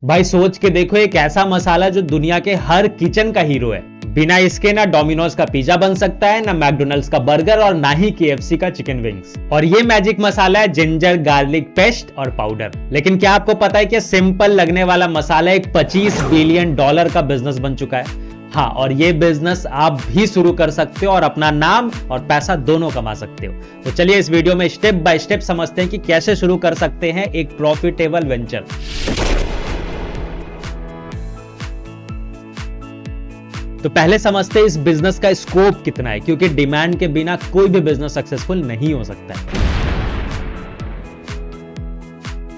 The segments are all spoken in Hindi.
भाई सोच के देखो, एक ऐसा मसाला जो दुनिया के हर किचन का हीरो है। बिना इसके ना डोमिनोज का पिज्जा बन सकता है, ना मैकडोनल्ड्स का बर्गर और ना ही KFC का चिकन विंग्स। और ये मैजिक मसाला है जिंजर गार्लिक पेस्ट और पाउडर। लेकिन क्या आपको पता है कि सिंपल लगने वाला मसाला एक $25 बिलियन का बिजनेस बन चुका है। हाँ, और ये बिजनेस आप भी शुरू कर सकते हो और अपना नाम और पैसा दोनों कमा सकते हो। तो चलिए इस वीडियो में स्टेप बाय स्टेप समझते हैं कि कैसे शुरू कर सकते हैं एक प्रॉफिटेबल वेंचर। तो पहले समझते हैं इस बिजनेस का स्कोप कितना है, क्योंकि डिमांड के बिना कोई भी बिजनेस सक्सेसफुल नहीं हो सकता है।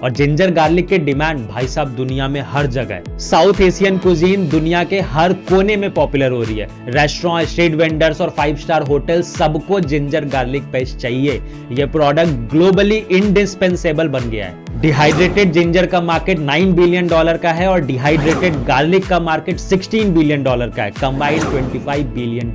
और जिंजर गार्लिक के डिमांड भाई साहब दुनिया में हर जगह है। साउथ एशियन कुजीन दुनिया के हर कोने में पॉपुलर हो रही है। रेस्टोरेंट, स्ट्रीट वेंडर्स और 5 स्टार होटल सबको जिंजर गार्लिक पेस्ट चाहिए। यह प्रोडक्ट ग्लोबली इंडिस्पेंसेबल बन गया है। डिहाइड्रेटेड जिंजर का मार्केट $9 बिलियन का है और डिहाइड्रेटेड गार्लिक का मार्केट $16 बिलियन का है, कंबाइंड $25 बिलियन।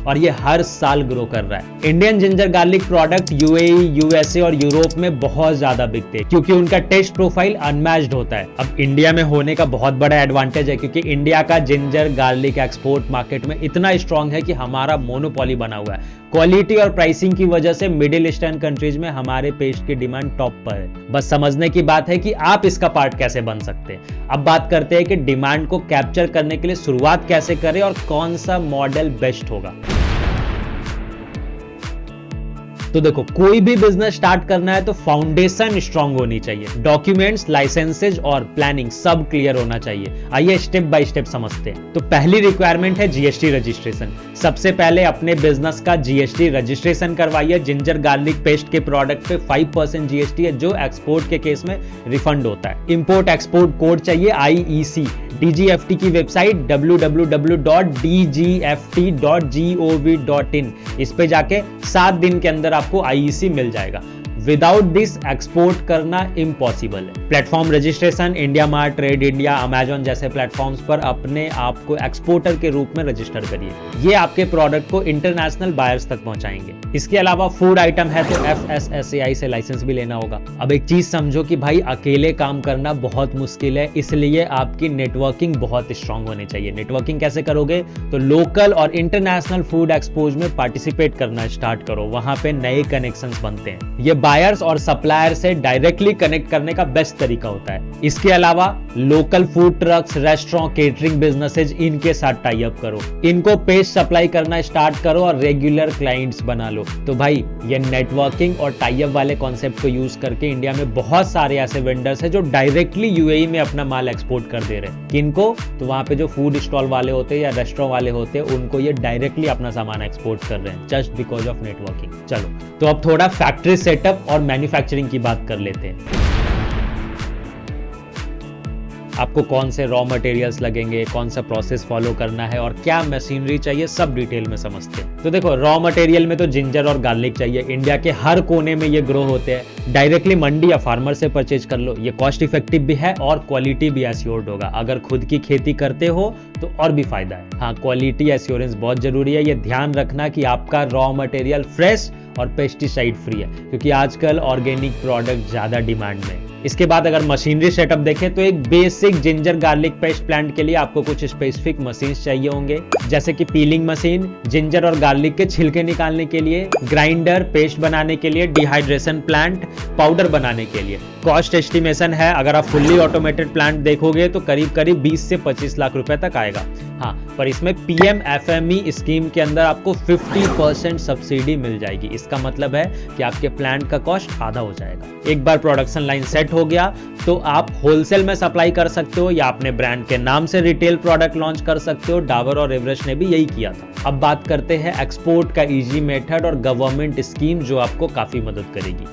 और ये हर साल ग्रो कर रहा है। Indian ginger garlic product UAE, USA और यूरोप में बहुत ज्यादा बिकते हैं, क्योंकि उनका टेस्ट प्रोफाइल अनमैच्ड होता है। अब इंडिया में होने का बहुत बड़ा एडवांटेज है, क्योंकि इंडिया का जिंजर गार्लिक एक्सपोर्ट मार्केट में इतना स्ट्रांग है कि हमारा मोनोपोली बना हुआ है। क्वालिटी और प्राइसिंग की वजह से मिडिल ईस्टर्न कंट्रीज में हमारे पेस्ट की डिमांड टॉप पर है। बस समझने की बात है कि आप इसका पार्ट कैसे बन सकते हैं। अब बात करते हैं कि डिमांड को कैप्चर करने के लिए शुरुआत कैसे करें और कौन सा मॉडल बेस्ट होगा। तो देखो, कोई भी बिजनेस स्टार्ट करना है तो फाउंडेशन स्ट्रांग होनी चाहिए। डॉक्यूमेंट्स, लाइसेंसेज और प्लानिंग सब क्लियर होना चाहिए। आइए स्टेप बाय स्टेप समझते हैं। तो पहली रिक्वायरमेंट है GST रजिस्ट्रेशन। सबसे पहले अपने बिजनेस का GST रजिस्ट्रेशन करवाइए। जिंजर गार्लिक पेस्ट के प्रोडक्ट पे 5% GST है, जो एक्सपोर्ट के केस में रिफंड होता है। इंपोर्ट एक्सपोर्ट कोड चाहिए IEC। DGFT की वेबसाइट www.dgft.gov.in, इस पे जाके 7 दिन के अंदर आपको IEC मिल जाएगा। विदाउट दिस एक्सपोर्ट करना इम्पॉसिबल है। Platform registration, India mart, trade India, Amazon जैसे प्लेटफॉर्म्स पर अपने आप को एक्सपोर्टर के रूप में रजिस्टर करिए। ये आपके प्रोडक्ट को इंटरनेशनल बायर्स तक पहुंचाएंगे। इसके अलावा फूड आइटम है तो FSSAI से लाइसेंस भी लेना होगा। अब एक चीज समझो कि भाई अकेले काम करना बहुत मुश्किल है, इसलिए आपकी नेटवर्किंग बहुत स्ट्रांग होनी चाहिए। नेटवर्किंग कैसे करोगे? तो लोकल और इंटरनेशनल फूड एक्सपोज में पार्टिसिपेट करना स्टार्ट करो, वहां पे नए कनेक्शंस बनते हैं। ये बायर्स और सप्लायर से डायरेक्टली कनेक्ट करने का बेस्ट तरीका होता है। इसके अलावा local food trucks, restaurant, catering businesses, इनके साथ टाई अप करो। इनको पेस्ट सप्लाई करना स्टार्ट करो और रेगुलर क्लाइंट्स बना लो। तो भाई ये नेटवर्किंग और टाई अप वाले कॉन्सेप्ट को यूज करके इंडिया में बहुत सारे ऐसे वेंडर्स हैं जो डायरेक्टली UAE में अपना माल एक्सपोर्ट कर दे रहे हैं। किनको? तो वहां पे जो फूड स्टॉल वाले होते हैं या रेस्टोरेंट वाले होते हैं, उनको ये डायरेक्टली अपना सामान एक्सपोर्ट कर रहे हैं, जस्ट बिकॉज ऑफ नेटवर्किंग। चलो, तो अब थोड़ा फैक्ट्री सेटअप और मैन्युफैक्चरिंग की बात कर लेते हैं। आपको कौन से रॉ मटेरियल्स लगेंगे, कौन सा प्रोसेस फॉलो करना है और क्या मशीनरी चाहिए, सब डिटेल में समझते हैं। तो देखो, रॉ मटेरियल में तो जिंजर और गार्लिक चाहिए। इंडिया के हर कोने में ये ग्रो होते हैं। डायरेक्टली मंडी या फार्मर से परचेज कर लो। ये कॉस्ट इफेक्टिव भी है और क्वालिटी भी एश्योर्ड होगा। अगर खुद की खेती करते हो तो और भी फायदा है। हाँ, क्वालिटी एश्योरेंस बहुत जरूरी है। ये ध्यान रखना कि आपका रॉ मटेरियल फ्रेश और पेस्टिसाइड फ्री है, क्योंकि आजकल ऑर्गेनिक प्रोडक्ट ज्यादा डिमांड में है। इसके बाद अगर मशीनरी सेटअप देखें तो एक basic ginger garlic paste plant के लिए आपको कुछ स्पेसिफिक मशीन्स चाहिए होंगे, जैसे कि पीलिंग मशीन, जिंजर और गार्लिक के छिलके निकालने के लिए, ग्राइंडर, पेस्ट बनाने के लिए, डिहाइड्रेशन प्लांट, पाउडर बनाने के लिए। कॉस्ट एस्टिमेशन है, अगर आप फुल्ली ऑटोमेटेड प्लांट देखोगे तो करीब 20 से 25 लाख रुपए तक आएगा। हाँ, पर इसमें PM-FME स्कीम के अंदर आपको 50% सब्सिडी मिल जाएगी। इसका मतलब है कि आपके प्लांट का कॉस्ट आधा हो जाएगा। एक बार प्रोडक्शन लाइन सेट हो गया तो आप होलसेल में सप्लाई कर सकते हो या अपने ब्रांड के नाम से रिटेल प्रोडक्ट लॉन्च कर सकते हो। डाबर और एवरेस्ट ने भी यही किया था। अब बात करते हैं एक्सपोर्ट का इजी मेथड और गवर्नमेंट स्कीम, जो आपको काफी मदद करेगी।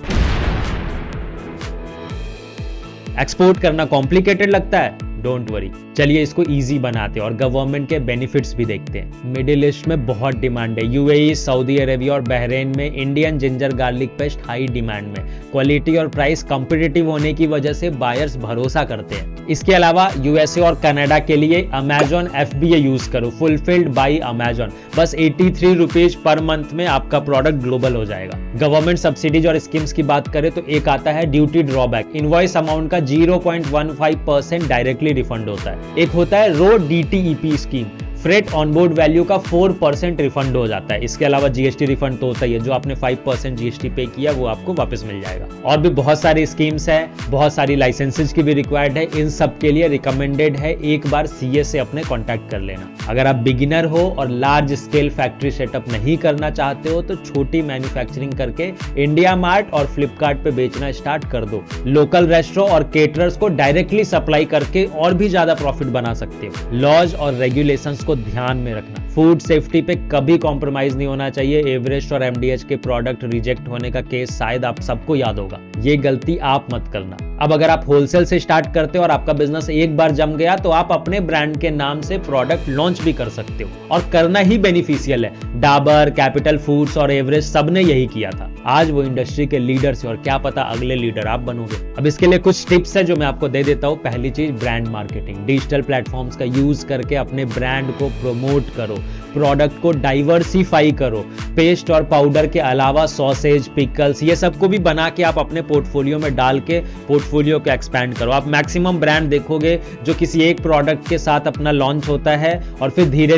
एक्सपोर्ट करना कॉम्प्लिकेटेड लगता है? डोंट वरी, चलिए इसको इजी बनाते हैं और गवर्नमेंट के बेनिफिट्स भी देखते हैं। मिडिल ईस्ट में बहुत डिमांड है। UAE, सऊदी अरेबिया और बहरीन में Indian ginger garlic paste high demand में। क्वालिटी और प्राइस कॉम्पिटिटिव होने की वजह से बायर्स भरोसा करते हैं। इसके अलावा USA और कनाडा के लिए अमेजॉन FBA यूज करो, फुलफिल्ड बाय अमेजॉन। बस 83 रुपीज पर मंथ में आपका प्रोडक्ट ग्लोबल हो जाएगा। गवर्नमेंट सब्सिडीज और स्कीम्स की बात करें तो एक आता है ड्यूटी ड्रॉबैक। इनवॉइस अमाउंट का 0.15% डायरेक्टली इमीडिएटली रिफंड होता है। एक होता है रो DTEP scheme, freight onboard value का 4% रिफंड हो जाता है। इसके अलावा जीएसटी रिफंड तो होता ही है, जो आपने 5% जीएसटी पे किया वो आपको वापस मिल जाएगा। और भी बहुत सारी स्कीम्स है, बहुत सारी लाइसेंसेज की भी रिक्वायर्ड है। इन सब के लिए रिकमेंडेड है एक बार सीए से अपने कांटेक्ट कर लेना। अगर आप बिगिनर हो और लार्ज स्केल फैक्ट्री सेटअप नहीं करना चाहते हो तो छोटी मैन्युफैक्चरिंग करके इंडिया मार्ट और फ्लिपकार्ट पे बेचना स्टार्ट कर दो। लोकल रेस्टोरेंट और केटरर्स को डायरेक्टली सप्लाई करके और भी ज्यादा प्रॉफिट बना सकते हो। लॉज और रेगुलेशंस को ध्यान में रखना। फूड सेफ्टी पे कभी कॉम्प्रोमाइज नहीं होना चाहिए। एवरेस्ट और एमडीएच के प्रोडक्ट रिजेक्ट होने का केस शायद आप सबको याद होगा, ये गलती आप मत करना। अब अगर आप होलसेल से स्टार्ट करते हो और आपका बिजनेस एक बार जम गया तो आप अपने ब्रांड के नाम से प्रोडक्ट लॉन्च भी कर सकते हो, और करना ही बेनिफिशियल है। डाबर, कैपिटल फूड्स और एवरेस्ट सबने यही किया था। आज वो इंडस्ट्री के लीडर्स हैं और क्या पता अगले लीडर आप बनोगे। अब इसके लिए कुछ टिप्स है जो मैं आपको दे देता हूं। पहली चीज, ब्रांड मार्केटिंग। डिजिटल प्लेटफॉर्म्स का यूज करके अपने ब्रांड को प्रमोट करो, प्रोडक्ट को डाइवर्सिफाई करो। पेस्ट और पाउडर के अलावा सॉसेज, पिकल्स, ये सब को भी बना के आप अपने पोर्टफोलियो में डाल के पोर्टफोलियो को एक्सपैंड करो। आप मैक्सिमम ब्रांड देखोगे जो किसी एक प्रोडक्ट के साथ अपना लॉन्च होता है और फिर धीरे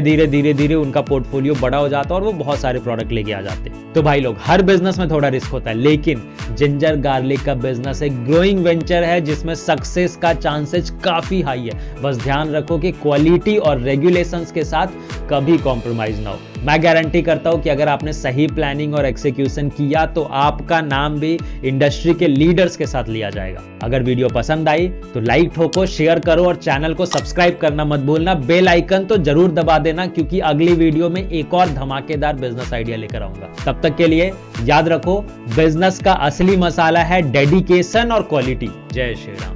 धीरे उनका पोर्टफोलियो बड़ा हो जाता है और वो बहुत सारे प्रोडक्ट लेके आ जाते हैं। तो भाई लोग, हर बिजनेस में थोड़ा रिस्क होता है, लेकिन जिंजर गार्लिक का बिजनेस एक ग्रोइंग वेंचर है जिसमें सक्सेस का चांसेस काफी हाई है। बस ध्यान रखो कि क्वालिटी और रेगुलेशंस के साथ कभी कॉम्प्रोमाइज ना हो। मैं गारंटी करता हूं कि अगर आपने सही प्लानिंग और एक्सिक्यूशन किया तो आपका नाम भी इंडस्ट्री के लीडर्स के साथ लिया जाएगा। अगर वीडियो पसंद आई तो लाइक ठोको, शेयर करो और चैनल को सब्सक्राइब करना मत भूलना। बेल आइकन तो जरूर दबा देना, क्योंकि अगली वीडियो में एक और धमाकेदार बिजनेस आइडिया लेकर आऊंगा। तब तक के लिए याद रखो, बिजनेस का असली मसाला है डेडिकेशन और क्वालिटी। जय श्री राम।